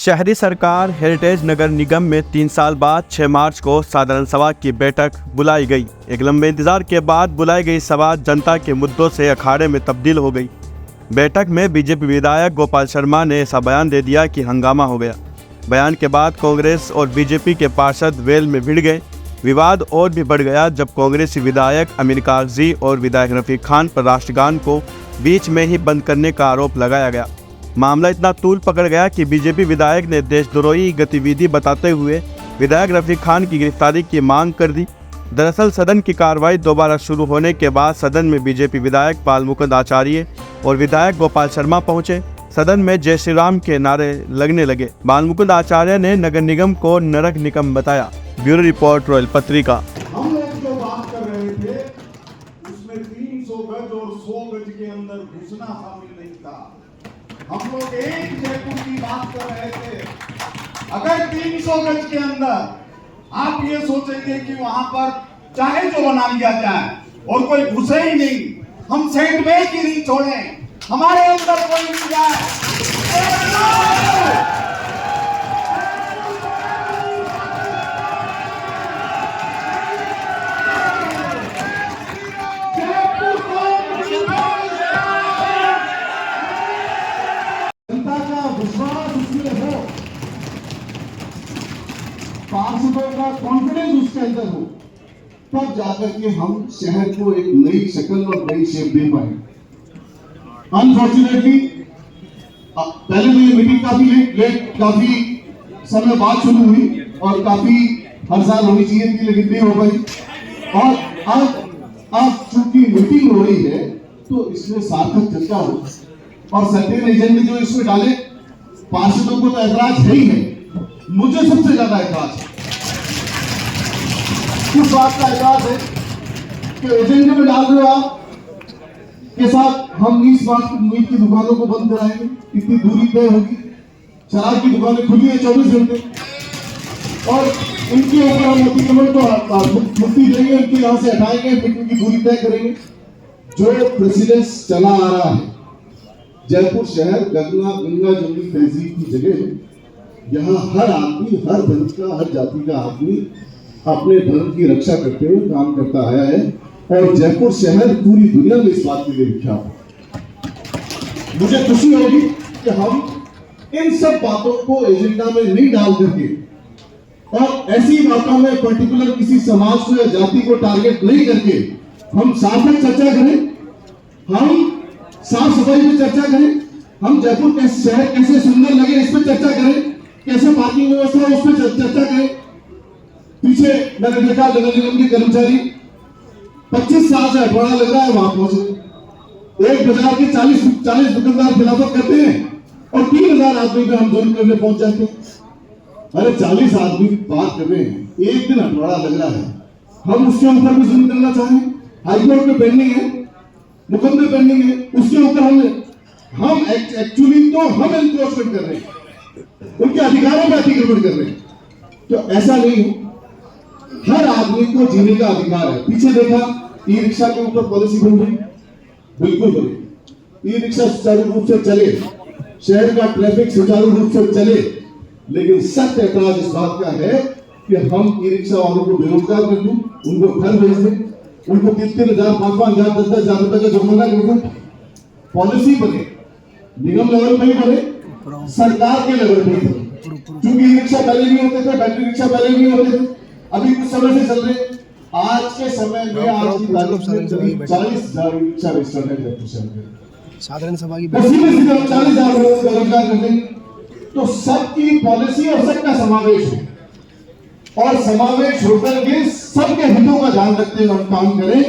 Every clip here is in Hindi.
शहरी सरकार हेरिटेज नगर निगम में 3 साल बाद 6 मार्च को साधारण सभा की बैठक बुलाई गई। एक लंबे इंतजार के बाद बुलाई गई सभा जनता के मुद्दों से अखाड़े में तब्दील हो गई। बैठक में बीजेपी विधायक गोपाल शर्मा ने ऐसा बयान दे दिया कि हंगामा हो गया। बयान के बाद कांग्रेस और बीजेपी के पार्षद वेल में भिड़ गए। विवाद और भी बढ़ गया जब कांग्रेसी विधायक अमीन कागजी और विधायक रफीक खान पर राष्ट्रगान को बीच में ही बंद करने का आरोप लगाया गया। मामला इतना तूल पकड़ गया कि बीजेपी विधायक ने देशद्रोही गतिविधि बताते हुए विधायक रफीक खान की गिरफ्तारी की मांग कर दी। दरअसल सदन की कार्रवाई दोबारा शुरू होने के बाद सदन में बीजेपी विधायक पाल मुकुंद आचार्य और विधायक गोपाल शर्मा पहुंचे। सदन में जय श्री राम के नारे लगने लगे। पाल मुकुंद आचार्य ने नगर निगम को नरक निगम बताया। ब्यूरो रिपोर्ट, रॉयल पत्रिका। हम लोग जो बात कर रहे थे उसमें 300 गज और 100 गज के अंदर घुसना शामिल नहीं था। हम लोग एक जयपुर की बात कर रहे थे। अगर 300 गज के अंदर आप ये सोचेंगे कि वहां पर चाहे जो बना लिया जाए और कोई घुसे ही नहीं, हम सैंडबैग ही नहीं छोड़े, हमारे अंदर कोई नहीं जाए। पार्षदों का कॉन्फिडेंस उसके अंदर हो, तब जाकर के हम शहर को एक नई शक्ल और नई शेप दे पाए। अनफॉर्चुनेटली पहले तो ये मीटिंग काफी समय बाद शुरू हुई और काफी हर साल होनी चाहिए थी, लेकिन नहीं हो पाई। और अब चूंकि मीटिंग हो रही है तो इसमें सार्थक चर्चा हो और सर्टेन एजेंडे जो इसमें डाले, पार्षदों को तो ऐतराज है ही है। मुझे सबसे ज्यादा एतराज किस बात का एतराज है कि एजेंडे में डाल रहे हो आप के साथ हम 20 मार्च की मीट की दुकानों को बंद कराएंगे। कितनी दूरी तय होगी? शराब की दुकानें खुली है 24 घंटे और इनके ऊपर हम अतिक्रमण को मुक्ति देंगे, इनके यहाँ से हटाएंगे, मीटर की दूरी तय करेंगे। जो प्रेसिडेंस चला आ रहा है, जयपुर शहर गंगा जमुनी तहजीब की जगह है। यहाँ हर आदमी, हर धर्म का, हर जाति का आदमी अपने धर्म की रक्षा करते हुए काम करता आया है और जयपुर शहर पूरी दुनिया में इस बात के लिए विख्यात है। मुझे खुशी होगी कि हम इन सब बातों को एजेंडा में नहीं डाल करके और ऐसी बातों में पर्टिकुलर किसी समाज को या जाति को टारगेट नहीं करके हम सार्थक चर्चा करें, हम साफ सफाई पे चर्चा करें, हम जयपुर के शहर कैसे सुंदर लगे इस पर चर्चा करें, कैसे पार्किंग व्यवस्था उस पर चर्चा करें। पीछे मैंने देखा नगर निगम के कर्मचारी 25 साल से अठवाड़ा लग रहा है वहां पहुंचे। एक बाजार के 40 दुकानदार खिलाफत करते हैं और 3000 आदमी पे हम जोन करने पहुंच जाते हैं। अरे 40 आदमी बात कर रहे हैं, एक दिन अठवाड़ा लग रहा है, हम उसके ऊपर भी जुल्म करना चाहें? हाईकोर्ट में पेंडिंग है, मुकदमे पेंडिंग है, उसके ऊपर हम एक्चुअली तो हम एनक्रोचमेंट कर रहे हैं, उनके अधिकारों में अतिक्रमण कर रहे हैं। तो ऐसा नहीं हो, हर आदमी को जीने का अधिकार है। पीछे देखा ई रिक्शा के ऊपर पॉलिसी बन रही, बिल्कुल बनी। ई रिक्शा सुचारू रूप से चले, शहर का ट्रैफिक सुचारू रूप से चले, लेकिन सख्त ऐतराज इस बात का है कि हम ई रिक्शा वालों को बेरोजगार कर दें, उनको घर भेज दें, उनको 3,000, 5,000, 10,000 रुपए का जुर्माना कर दें। पॉलिसी बने, निगम लेवल पर ही बने, सरकार के लेवल पर बने। क्योंकि ई रिक्शा पहले नहीं होते थे, बैटरी रिक्शा पहले नहीं होते थे, अभी कुछ समय से चल रहे। आज के समय में आज की तारीख में 40,000 रिक्शा रजिस्टर्ड है जयपुर शहर में। साधारण सभा की 40,000 लोगों को रोजगार कर देंगे। तो सबकी पॉलिसी और सबका समावेश हो और समावेश होकर के सबके हितों का ध्यान रखते हुए हम काम करें।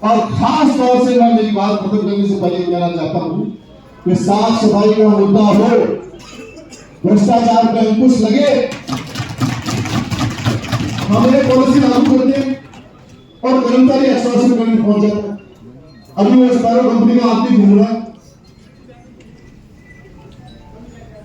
और खास तौर से मैं मेरी बात खत्म करने से पहले कहना चाहता हूं कि साफ सफाई का मुद्दा हो, भ्रष्टाचार पर अंकुश लगे, हमें पॉलिसी लागू कर दें और कर्मचारी आश्वासन करने पहुंच जाता है। अभी वो स्पैरो कंपनी का आदमी घूम रहा है,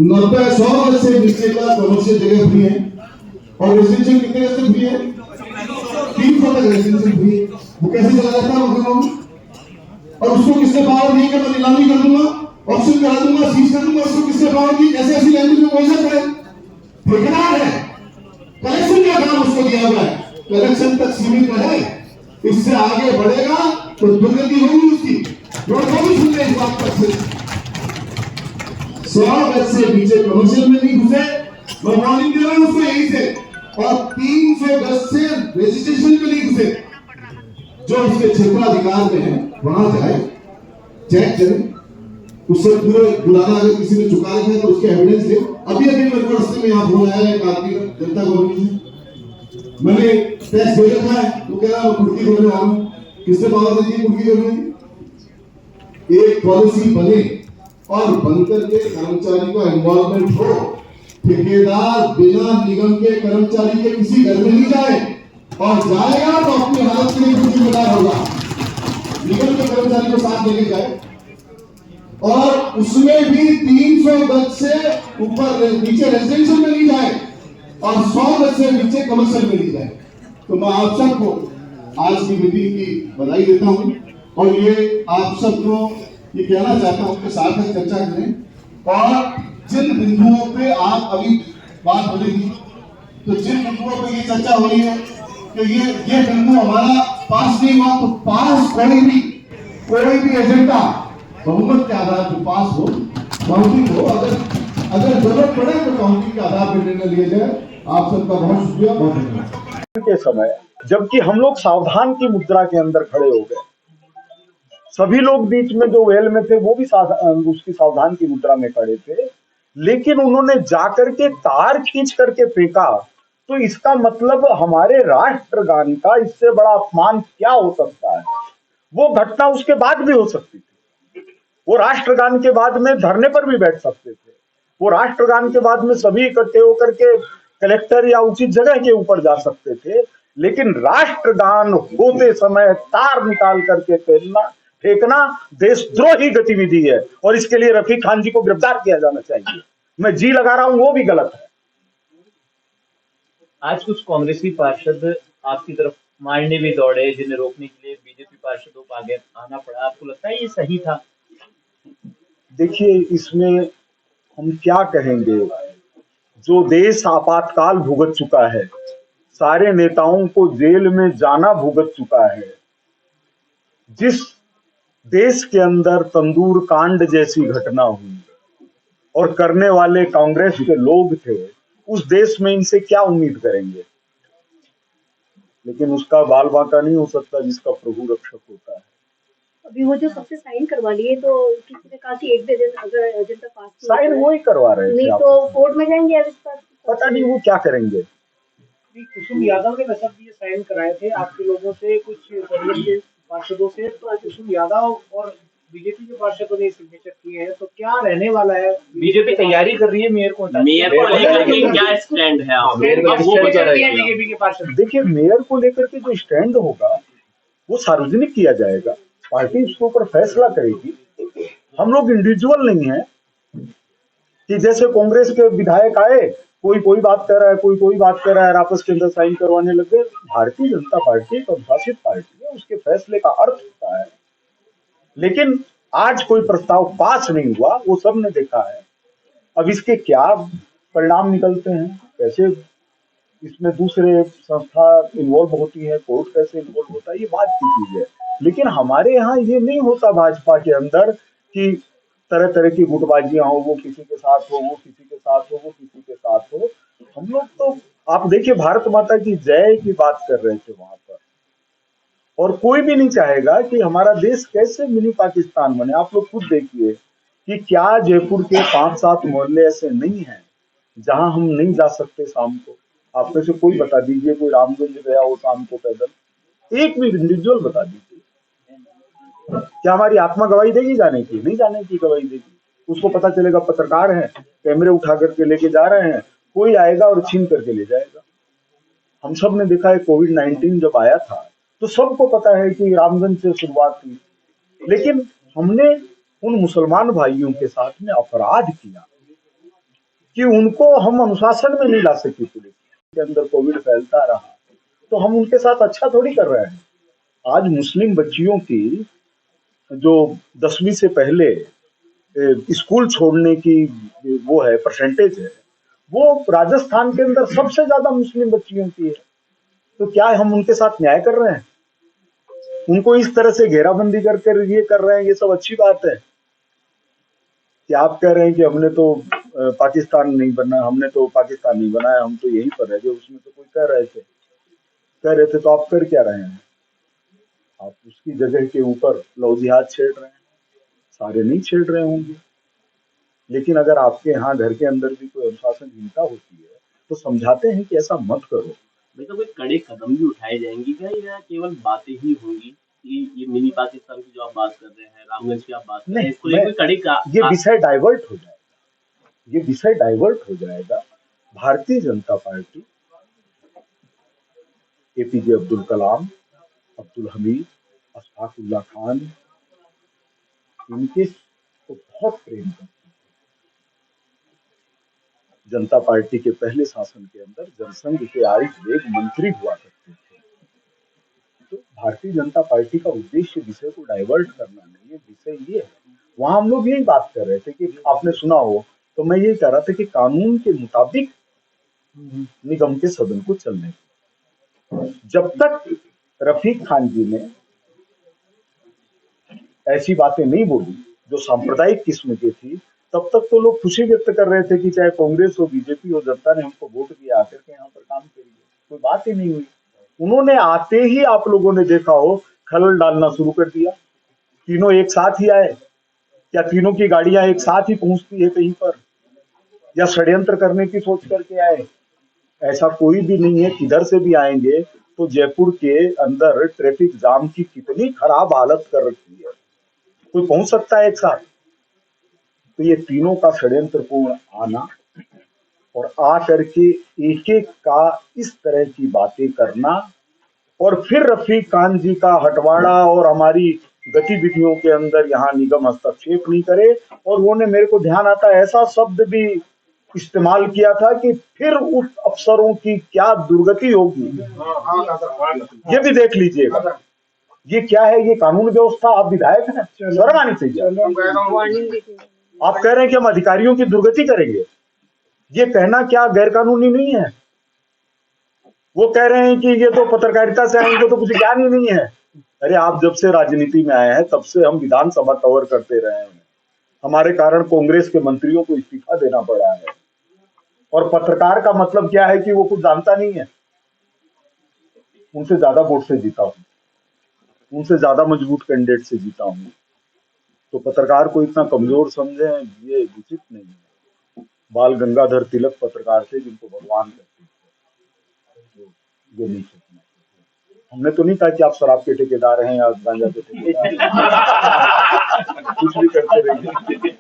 90-100 गज से नीचे का कमर्शियल जगह फ्री है और रेजिडेंशियल कितने गज से फ्री है? 300 तक रेजिडेंशियल फ्री है। वो कैसे चला जाता है वो? और उसको किसने पावर दी कि मैं नीलामी कर दूंगा, ऑप्शन करा दूंगा, सीज कर दूंगा? उसको किसने पावर दी? ऐसे ऐसी लैंग्वेज में बोल सकते हैं। ठेकेदार है, कलेक्शन का काम उसको दिया गया है, कलेक्शन तक सीमित रहे, इससे आगे बढ़ेगा तो दुर्गति होगी उसकी। लोग भी सुन रहे इस बात पर से 100 गज से नीचे कमर्शियल में नहीं घुसे, मैं वार्निंग दे रहा हूं उसको यहीं से, और 300 गज से रजिस्ट्रेशन में नहीं घुसे। जो उसके क्षेत्राधिकार में है वहां जाए, चेक करें, उससे पूरे बुलाना, अगर किसी ने चुका रखा है तो उसके एविडेंस ले। अभी मेरे को रास्ते में यहाँ फोन आया एक आदमी का, जनता कॉलोनी से, मैंने टैक्स दे रखा है, तो कह रहा मैं कुर्की करने वाला हूँ। किसने पावर दी कुर्की करने की? एक पॉलिसी बने और बनकर के कर्मचारी का इन्वॉल्वमेंट हो, ठेकेदार बिना निगम के कर्मचारी के किसी घर में नहीं जाए, और जाएगा तो अपनी हालत के लिए खुद जिम्मेदार होगा। निगम के कर्मचारी को साथ लेके जाए, और उसमें भी 300 गज से ऊपर नीचे रेजिडेंशियल में नहीं जाए, और 100 गज से नीचे कमर्शियल में नहीं जाए। तो मैं आप सबको आज की मीटिंग की बधाई देता हूं, और ये आप सबको ये कहना चाहता हूं कि सार्थक चर्चा करें, और जिन बिंदुओं पे आप अभी बात हो रही थी, तो जिन बिंदुओं पे ये चर्चा हो रही है कि ये बिंदु हमारा पास नहीं हुआ, तो पास कोई भी एजेंडा बहुमत के आधार पर पास हो, काउंटिंग हो, अगर जरूरत पड़े तो काउंटिंग के आधार पर निर्णय लिया जाए। आप सबका बहुत शुक्रिया, बहुत धन्यवाद। के समय जबकि हम लोग सावधान की मुद्रा के अंदर खड़े हो गए, सभी लोग बीच में जो वेल में थे वो भी उसकी सावधान की मुद्रा में खड़े थे, लेकिन उन्होंने जाकर के तार खींच करके फेंका, तो इसका मतलब हमारे राष्ट्रगान का इससे बड़ा अपमान क्या हो सकता है। वो घटना उसके बाद भी हो सकती थी, वो राष्ट्रगान के बाद में धरने पर भी बैठ सकते थे, वो राष्ट्रगान के बाद में सभी इकट्ठे होकर के कलेक्टर या उचित जगह के ऊपर जा सकते थे, लेकिन राष्ट्रगान होते समय तार निकाल करके फेंकना देशद्रोही गतिविधि है, और इसके लिए रफीक खान जी को गिरफ्तार किया जाना चाहिए। मैं जी लगा रहा हूं वो भी गलत है। आज कुछ कांग्रेसी पार्षद आपकी तरफ मारने भी दौड़े, जिन्हें रोकने के लिए बीजेपी पार्षदों को आगे आना पड़ा, आपको लगता है ये सही था? देखिए, इसमें हम क्या कहेंगे, जो देश आपातकाल भुगत चुका है, सारे नेताओं को जेल में जाना भुगत चुका है, जिस देश के अंदर तंदूर कांड जैसी घटना हुई और करने वाले कांग्रेस के लोग थे, उस देश में इनसे क्या उम्मीद करेंगे। लेकिन उसका बाल बांका नहीं हो सकता जिसका प्रभु रक्षक होता है। अभी वो जो सबसे साइन करवा लिए, तो किसी ने कहा कि एक दिन अगर एजेंडा पास साइन वो ही करवा रहे थे, नहीं तो कोर्ट में जाएंगे या पता नहीं वो क्या करेंगे। कुसुम यादव ने वैसे ये साइन कराए थे आपके लोगों से, कुछ कांग्रेस के पार्षदों से, तो कुसुम यादव और बीजेपी के पार्षदों ने सिग्नेचर किए हैं, तो क्या रहने वाला है? बीजेपी तैयारी कर रही है मेयर को लेकर के, क्या स्टैंड है बीजेपी के पार्षद? देखिए, मेयर को लेकर के जो स्टैंड होगा वो सार्वजनिक किया जाएगा, पार्टी उसके ऊपर फैसला करेगी। हम लोग इंडिविजुअल नहीं है कि जैसे कांग्रेस के विधायक आए, कोई बात कर रहा है, कोई बात कर रहा है, आपस के अंदर साइन करवाने लग गए। भारतीय जनता पार्टी एक अनुशासित पार्टी है, उसके फैसले का अर्थ होता है। लेकिन आज कोई प्रस्ताव पास नहीं हुआ, वो सब ने देखा है। अब इसके क्या परिणाम निकलते हैं, कैसे इसमें दूसरे संस्था इन्वॉल्व होती है, कोर्ट कैसे इन्वॉल्व होता है, ये बात की चीज है। लेकिन हमारे यहाँ ये नहीं होता भाजपा के अंदर कि तरह तरह की गुटबाजियां हो, वो किसी के साथ हो, वो किसी के साथ हो, वो किसी के साथ हो। हम लोग तो आप देखिए भारत माता की जय की बात कर रहे थे वहां पर, और कोई भी नहीं चाहेगा कि हमारा देश कैसे मिनी पाकिस्तान बने। आप लोग खुद देखिए कि क्या जयपुर के 5-7 मोहल्ले ऐसे नहीं हैं जहां हम नहीं जा सकते शाम को। आप में से कोई बता दीजिए, कोई रामगंज गया हो शाम को पैदल, एक भी इंडिविजुअल बता दीजिए। क्या हमारी आत्मा गवाही देगी जाने की? नहीं जाने की गवाही देगी। उसको पता चलेगा पत्रकार हैं, कैमरे उठा करके लेके जा रहे हैं, कोई आएगा और छीन करके ले जाएगा। हम सब ने देखा है कोविड-19 जब आया था तो सबको पता है कि रामगंज से शुरुआत हुई, लेकिन हमने उन मुसलमान भाइयों के साथ में अपराध किया कि उनको हम अनुशासन में नहीं ला सके। पुलिस के अंदर कोविड फैलता रहा तो हम उनके साथ अच्छा थोड़ी कर रहे हैं। आज मुस्लिम बच्चियों की जो 10वीं से पहले स्कूल छोड़ने की वो है परसेंटेज है, वो राजस्थान के अंदर सबसे ज्यादा मुस्लिम बच्चियों की है। तो क्या हम उनके साथ न्याय कर रहे हैं? उनको इस तरह से घेराबंदी करके ये कर रहे हैं, ये सब अच्छी बात है? कि आप कह रहे हैं कि हमने तो पाकिस्तान नहीं बनाया, हम तो यहीं पर रह गए, उसमें तो कोई कह रहे थे तो आप कर क्या रहे हैं? आप उसकी जगह के ऊपर लव जिहाद छेड़ रहे हैं। सारे नहीं छेड़ रहे होंगे, लेकिन अगर आपके यहाँ घर के अंदर भी कोई अनुशासनहीनता होती है तो समझाते हैं कि ऐसा मत करो। भाई तो कोई कड़े कदम भी उठाए जाएंगे क्या, या केवल बातें ही होंगी? ये मिनी पाकिस्तान की जो आप बात कर रहे हैं, रामगंज की आप बात कर रहे हैं, इसको लेकर कड़ी ये विषय डाइवर्ट हो जाएगा। भारतीय जनता पार्टी एपीजे अब्दुल कलाम, अब्दुल हमीद, अशफाक उल्लाह खान, इनके को बहुत प्रेम करती है। जनता पार्टी के पहले शासन के अंदर जनसंघ के आरिफ बेग मंत्री हुआ करते थे। तो भारतीय जनता पार्टी का उद्देश्य विषय को डाइवर्ट करना नहीं है, विषय ये है। वहां हम लोग यही बात कर रहे थे कि आपने सुना हो, तो मैं यही कह रहा था कि कानून के मुताबिक निगम के सदन को चलने, जब तक रफीक खान जी ने ऐसी बातें नहीं बोली जो सांप्रदायिक किस्म की थी, तब तक तो लोग खुशी व्यक्त कर रहे थे कि चाहे कांग्रेस हो, बीजेपी हो, जनता ने हमको वोट दिया, आकर के यहाँ पर काम करिए, कोई बात ही नहीं हुई। उन्होंने आते ही आप लोगों ने देखा हो खलल डालना शुरू कर दिया। तीनों एक साथ ही आए क्या? तीनों की गाड़ियां एक साथ ही पहुंचती है कहीं पर, या षड्यंत्र करने की सोच करके आए? ऐसा कोई भी नहीं है। किधर से भी आएंगे तो जयपुर के अंदर ट्रैफिक जाम की कितनी खराब हालत कर रखी है, कोई पहुंच सकता है एक साथ? तो ये तीनों का षड्यंत्रपूर्ण आना और आ करके एक एक का इस तरह की बातें करना, और फिर रफीक खान जी का हटवाड़ा और हमारी गतिविधियों के अंदर यहाँ निगम हस्तक्षेप नहीं करे। और उन्होंने, मेरे को ध्यान आता है, ऐसा शब्द भी इस्तेमाल किया था कि फिर उस अफसरों की क्या दुर्गति होगी, ये भी देख लीजिएगा। ये क्या है? ये कानून व्यवस्था? आप विधायक हैं, शर्म आनी चाहिए। आप कह रहे हैं कि हम अधिकारियों की दुर्गति करेंगे, ये कहना क्या गैरकानूनी नहीं है? वो कह रहे हैं कि ये तो पत्रकारिता से आए, इनको तो कुछ ज्ञान ही नहीं है। अरे आप जब से राजनीति में आए हैं तब से हम विधानसभा कवर करते रहे हैं, हमारे कारण कांग्रेस के मंत्रियों को इस्तीफा देना पड़ा है। और पत्रकार का मतलब क्या है कि वो कुछ जानता नहीं है? उनसे ज्यादा वोट से जीता हूं, उनसे ज्यादा मजबूत कैंडिडेट से जीता हूं, तो पत्रकार को इतना कमजोर समझे, ये उचित नहीं है। बाल गंगाधर तिलक पत्रकार थे जिनको भगवान कहते थे, ये नहीं सोचना। हमने तो नहीं कहा कि आप शराब के ठेकेदार हैं या गांजा के ठेकेदार हैं। कुछ भी करते रहिए,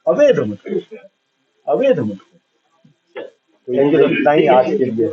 अवैध मत करो। तो ये इतना ही आज के लिए।